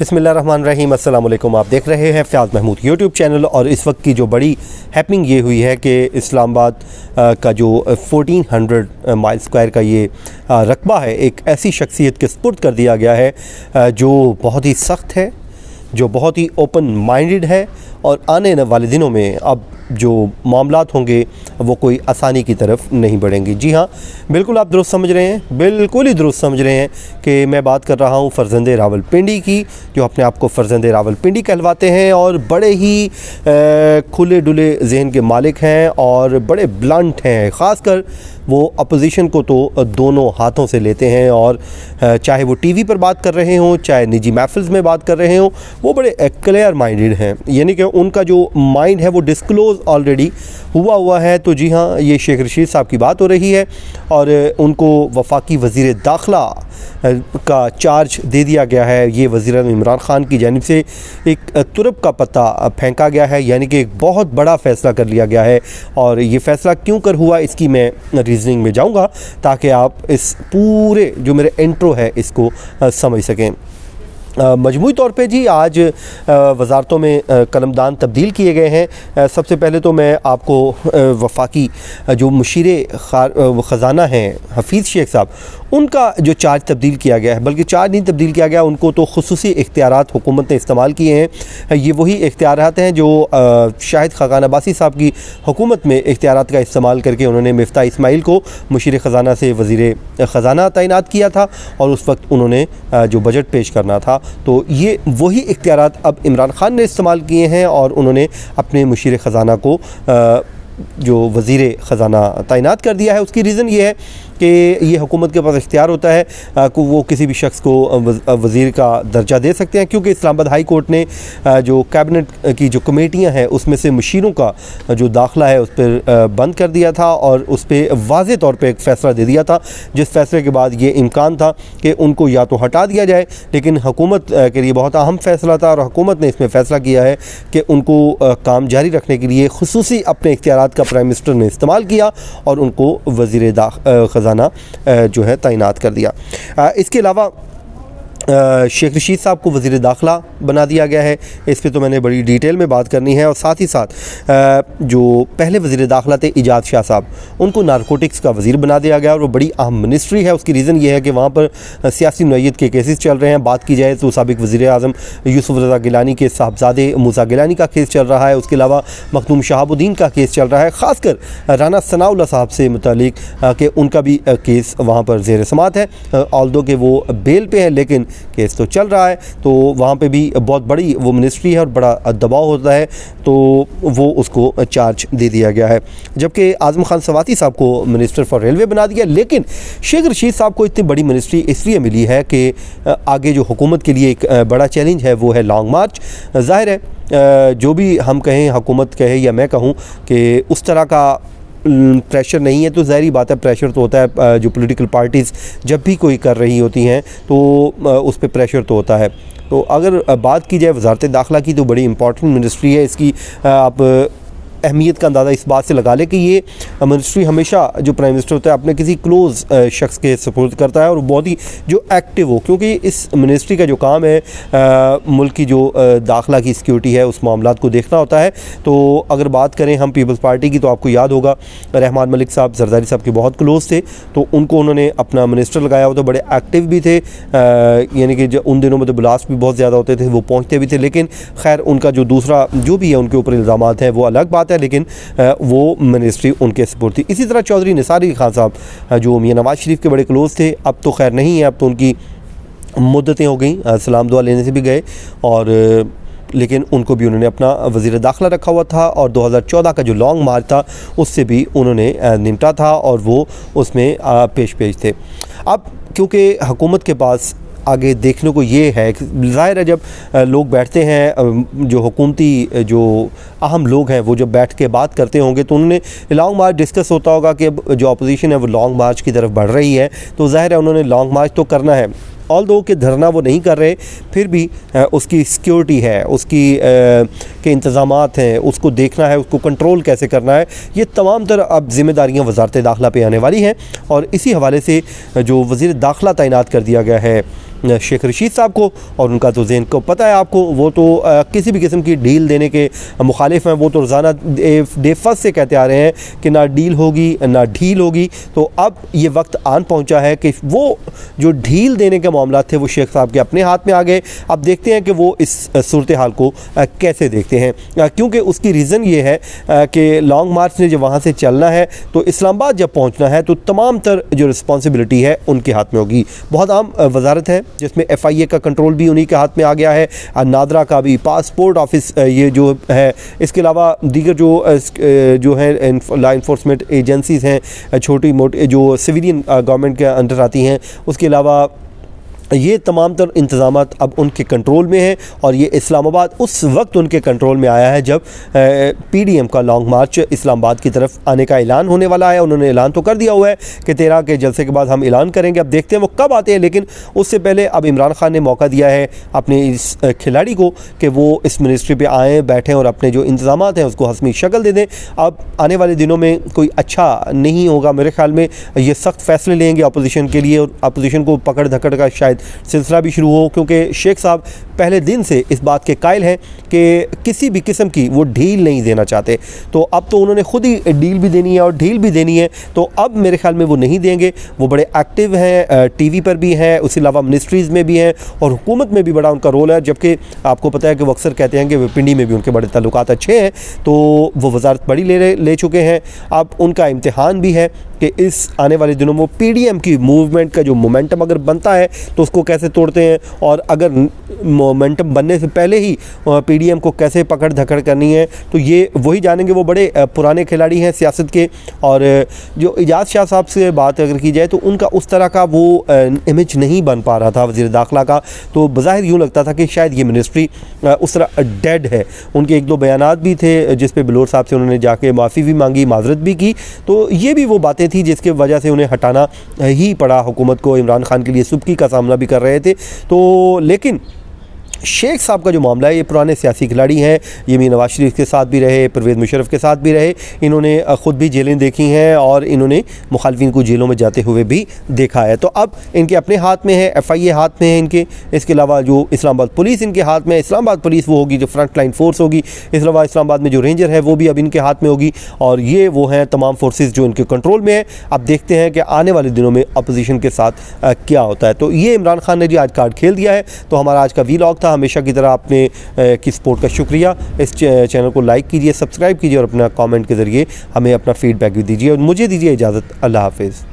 बिस्मिल्लाहिर्रहमानिर्रहीम। अस्सलाम वालेकुम। आप देख रहे हैं फ़याज़ महमूद यूट्यूब चैनल। और इस वक्त की जो बड़ी हैपनिंग ये हुई है कि इस्लामाबाद का जो 1400 माइल स्क्वायर का ये रकबा है, एक ऐसी शख्सियत के सुपुर्द कर दिया गया है जो बहुत ही सख्त है, जो बहुत ही ओपन माइंडेड है। और आने वाले दिनों में अब जो मामलात होंगे वो कोई आसानी की तरफ नहीं बढ़ेंगे। जी हाँ, बिल्कुल आप दुरुस्त समझ रहे हैं, बिल्कुल ही दुरुस्त समझ रहे हैं कि मैं बात कर रहा हूँ फ़र्जंदे रावलपिंडी की, जो अपने आप को फ़र्जंदे रावलपिंडी कहलवाते हैं और बड़े ही खुले डुले जहन के मालिक हैं और बड़े ब्लंट हैं। ख़ासकर वो अपोजिशन को तो दोनों हाथों से लेते हैं और चाहे वो टीवी पर बात कर रहे हों, चाहे निजी महफ़िल्स में बात कर रहे हों, वो बड़े क्लियर माइंडेड हैं। यानी कि उनका जो माइंड है वो डिस्क्लोज़ ऑलरेडी हुआ है। तो जी हाँ, ये शेख रशीद साहब की बात हो रही है और उनको वफाकी वज़ीर दाखिला का चार्ज दे दिया गया है। ये वज़ीर-ए-आज़म इमरान ख़ान की जानिब से एक तुरब का पत्ता फेंका गया है, यानी कि एक बहुत बड़ा फ़ैसला कर लिया गया है। और ये फ़ैसला क्यों कर हुआ इसकी मैं रीज़निंग में जाऊँगा ताकि आप इस पूरे जो मेरे इंट्रो है इसको समझ सकें। मजमूई तौर पे जी आज वज़ारतों में कलमदान तब्दील किए गए हैं। सबसे पहले तो मैं आपको वफाकी जो मुशीरे ख़ज़ाना हैं हफ़ीज़ शेख साहब, उनका जो चार्ज तब्दील किया गया है, बल्कि चार्ज नहीं तब्दील किया गया, उनको तो खुसूसी इख्तियारात हुकूमत ने इस्तेमाल किए हैं। ये वही इख्तियारात हैं जो शाहिद खाकान अब्बासी साहब की हुकूमत में इख्तियारात का इस्तेमाल करके उन्होंने मिफ्ता इस्माइल को मुशीर ख़ज़ाना से वज़ीर ख़ज़ाना तैनात किया था और उस वक्त उन्होंने जो बजट पेश करना था। तो ये वही इख्तियारात अब इमरान ख़ान ने इस्तेमाल किए हैं और उन्होंने अपने मुशीर ख़ज़ाना को जो वज़ीर ख़ज़ाना तैनात कर दिया है। उसकी रीज़न ये है कि ये हुकूमत के पास इख्तियार होता है कि वो किसी भी शख्स को वज़ीर का दर्जा दे सकते हैं, क्योंकि इस्लामाबाद हाई कोर्ट ने जो कैबिनेट की जो कमेटियां हैं उसमें से मुशीरों का जो दाखिला है उस पर बंद कर दिया था और उस पर वाज़े तौर पे एक फ़ैसला दे दिया था, जिस फ़ैसले के बाद ये इम्कान था कि उनको या तो हटा दिया जाए, लेकिन हुकूमत के लिए बहुत अहम फ़ैसला था और हुकूमत ने इसमें फ़ैसला किया है कि उनको काम जारी रखने के लिए खुसूसी अपने इख्तियारात का प्राइम मिनिस्टर ने इस्तेमाल किया और उनको वज़ीर ख़ज़ाना जो है तैनात कर दिया। इसके अलावा शेख रशीद साहब को वज़ीर दाखिला बना दिया गया है। इस पे तो मैंने बड़ी डिटेल में बात करनी है। और साथ ही साथ जो पहले वज़ीर दाखिला थे इजाज़ शाह साहब, उनको नारकोटिक्स का वज़ीर बना दिया गया और वो बड़ी अहम मिनिस्ट्री है। उसकी रीज़न ये है कि वहाँ पर सियासी नौइयत के केसेस चल रहे हैं। बात की जाए तो साबिक़ वज़ीर-ए-आज़म यूसुफ़ रज़ा गिलानी के साहबज़ादे मूसा गिलानी का केस चल रहा है। उसके अलावा मखदूम शहाबुद्दीन का केस चल रहा है, ख़ासकर राना सनाउल्लाह साहब से मुतालिक कि उनका भी केस वहाँ पर ज़ेर समात है। ऑल्दो कि वो बेल पे है लेकिन केस तो चल रहा है। तो वहाँ पे भी बहुत बड़ी वो मिनिस्ट्री है और बड़ा दबाव होता है, तो वो उसको चार्ज दे दिया गया है। जबकि आज़म खान सवाती साहब को मिनिस्टर फॉर रेलवे बना दिया। लेकिन शेख रशीद साहब को इतनी बड़ी मिनिस्ट्री इसलिए मिली है कि आगे जो हुकूमत के लिए एक बड़ा चैलेंज है वो है लॉन्ग मार्च। ज़ाहिर है जो भी हम कहें, हुकूमत कहे या मैं कहूँ कि उस तरह का प्रेशर नहीं है, तो ज़ाहिरी बात है प्रेशर तो होता है। जो पॉलिटिकल पार्टीज़ जब भी कोई कर रही होती हैं तो उस पर प्रेशर तो होता है। तो अगर बात की जाए वज़ारत दाखिला की, तो बड़ी इंपॉर्टेंट मिनिस्ट्री है। इसकी आप अहमियत का अंदाज़ा इस बात से लगा लें कि ये मिनिस्ट्री हमेशा जो प्राइम मिनिस्टर होता है अपने किसी क्लोज़ शख्स के सपोर्ट करता है और बहुत ही जो एक्टिव हो, क्योंकि इस मिनिस्ट्री का जो काम है मुल्क की जो दाखिला की सिक्योरिटी है उस मामलात को देखना होता है। तो अगर बात करें हम पीपल्स पार्टी की, तो आपको याद होगा रहमान मलिक साहब जरदारी साहब के बहुत क्लोज़ थे, तो उनको उन्होंने अपना मिनिस्टर लगाया हुआ, तो बड़े एक्टिव भी थे। यानी कि उन दिनों में तो ब्लास्ट भी बहुत ज़्यादा होते थे, वो पहुँचते भी थे। लेकिन खैर उनका जो दूसरा जो भी है उनके ऊपर इल्ज़ामात हैं वो अलग बात है, लेकिन वो मिनिस्ट्री उनके सपोर्ट थी। इसी तरह चौधरी निसार अली खान साहब जो मियां नवाज शरीफ के बड़े क्लोज़ थे, अब तो खैर नहीं है, अब तो उनकी मुद्दतें हो गई, सलाम दुआ लेने से भी गए और लेकिन उनको भी उन्होंने अपना वज़ीर दाखिला रखा हुआ था और 2014 का जो लॉन्ग मार्च था उससे भी उन्होंने निपटा था और वो उसमें पेश थे। अब क्योंकि हुकूमत के पास आगे देखने को ये है कि ज़ाहिर है जब लोग बैठते हैं, जो हुकूमती जो अहम लोग हैं वो जब बैठ के बात करते होंगे तो उन्होंने लॉन्ग मार्च डिस्कस होता होगा कि अब जो अपोजिशन है वो लॉन्ग मार्च की तरफ बढ़ रही है, तो ज़ाहिर है उन्होंने लॉन्ग मार्च तो करना है। ऑल्दो कि धरना वो नहीं कर रहे, फिर भी उसकी सिक्योरिटी है, उसकी के इंतज़ामात हैं, उसको देखना है, उसको कंट्रोल कैसे करना है, ये तमाम तर अब ज़िम्मेदारियाँ वज़ारत दाखिला पे आने वाली हैं। और इसी हवाले से जो वज़ीर दाखिला तैनात कर दिया गया है शेख रशीद साहब को, और उनका तो ज़हन को पता है आपको, वो तो किसी भी किस्म की डील देने के मुखालिफ हैं। वो तो रोज़ाना डे फर्स्ट से कहते आ रहे हैं कि ना डील होगी ना ढील होगी। तो अब ये वक्त आन पहुंचा है कि वो जो ढील देने के मामला थे वो शेख साहब के अपने हाथ में आ गए। अब देखते हैं कि वो इस सूरत हाल को कैसे देखते हैं, क्योंकि उसकी रीज़न ये है कि लॉन्ग मार्च ने जब वहाँ से चलना है तो इस्लामाबाद जब पहुँचना है तो तमाम तर जो रिस्पॉन्सिबिलिटी है उनके हाथ में होगी। बहुत आम वजारत है जिसमें FIA का कंट्रोल भी उन्हीं के हाथ में आ गया है, नादरा का भी, पासपोर्ट ऑफिस ये जो है, इसके अलावा दीगर जो है लॉ इन्फोर्समेंट एजेंसीज़ हैं छोटी मोटी जो सिविलियन गवर्नमेंट के अंडर आती हैं, उसके अलावा ये तमाम तर इंतज़ामात अब उनके कंट्रोल में हैं। और ये इस्लामाबाद उस वक्त उनके कंट्रोल में आया है जब PDM का लॉन्ग मार्च इस्लामाबाद की तरफ आने का ऐलान होने वाला है। उन्होंने ऐलान तो कर दिया हुआ है कि 13 के जलसे के बाद हम ऐलान करेंगे। अब देखते हैं वो कब आते हैं, लेकिन उससे पहले अब इमरान खान ने मौका दिया है अपने इस खिलाड़ी को कि वो इस मिनिस्ट्री पर आएँ, बैठें और अपने जो इंतज़ामात हैं उसको हस्मी शक्ल दे दें। अब आने वाले दिनों में कोई अच्छा नहीं होगा मेरे ख्याल में, ये सख्त फैसले लेंगे अपोजिशन के लिए, और अपोजिशन को पकड़ धकड़ का शायद सिलसिला भी शुरू हो, क्योंकि शेख साहब पहले दिन से इस बात के कायल हैं कि किसी भी किस्म की वो ढील नहीं देना चाहते। तो अब तो उन्होंने खुद ही डील भी देनी है और ढील भी देनी है, तो अब मेरे ख्याल में वो नहीं देंगे। वो बड़े एक्टिव हैं, TV पर भी हैं, उसके अलावा मिनिस्ट्रीज़ में भी हैं और हुकूमत में भी बड़ा उनका रोल है। जबकि आपको पता है कि वो अक्सर कहते हैं कि पिंडी में भी उनके बड़े ताल्लुकात अच्छे हैं, तो वो वजारत बड़ी ले चुके हैं। अब उनका इम्तिहान भी है कि इस आने वाले दिनों में PDM की मूवमेंट का जो मोमेंटम अगर बनता है तो उसको कैसे तोड़ते हैं, और अगर मोमेंटम बनने से पहले ही PDM को कैसे पकड़ धकड़ करनी है, तो ये वही जानेंगे। वो बड़े पुराने खिलाड़ी हैं सियासत के, और जो इजाज़ शाह साहब से बात अगर की जाए तो उनका उस तरह का वो इमेज नहीं बन पा रहा था वज़ीर दाखिला का। तो बज़ाहिर यूँ लगता था कि शायद ये मिनिस्ट्री उस तरह डेड है। उनके एक दो बयानात भी थे जिस पे बिलोर साहब से उन्होंने जाके माफ़ी भी मांगी, माजरत भी की। तो ये भी वो बातें थी जिसकी वजह से उन्हें हटाना ही पड़ा हुकूमत को। इमरान खान के लिए सुबकी का सामना भी कर रहे थे। तो लेकिन शेख साहब का जो मामला है, ये पुराने सियासी खिलाड़ी हैं, ये मीर नवाज शरीफ के साथ भी रहे, परवेज़ मुशर्रफ के साथ भी रहे, इन्होंने ख़ुद भी जेलें देखी हैं और इन्होंने मुखालिफिन को जेलों में जाते हुए भी देखा है। तो अब इनके अपने हाथ में है, FIA हाथ में है इनके, इसके अलावा जो इस्लामाबाद पुलिस इनके हाथ में है। इस्लामाबाद पुलिस वो होगी जो फ्रंट लाइन फोर्स होगी, इसके अलावा इस्लामाबाद में जो रेंजर है वो भी अब इनके हाथ में होगी, और ये वो हैं तमाम फोर्सेस जो इनके कंट्रोल में है। अब देखते हैं कि आने वाले दिनों में अपोजिशन के साथ क्या होता है। तो ये इमरान खान ने जी आज कार्ड खेल दिया है। तो हमारा आज का वीलॉग था। हमेशा की तरह आपने की सपोर्ट का शुक्रिया। इस चैनल को लाइक कीजिए, सब्सक्राइब कीजिए और अपना कमेंट के ज़रिए हमें अपना फीडबैक भी दीजिए, और मुझे दीजिए इजाज़त। अल्लाह हाफ़िज़।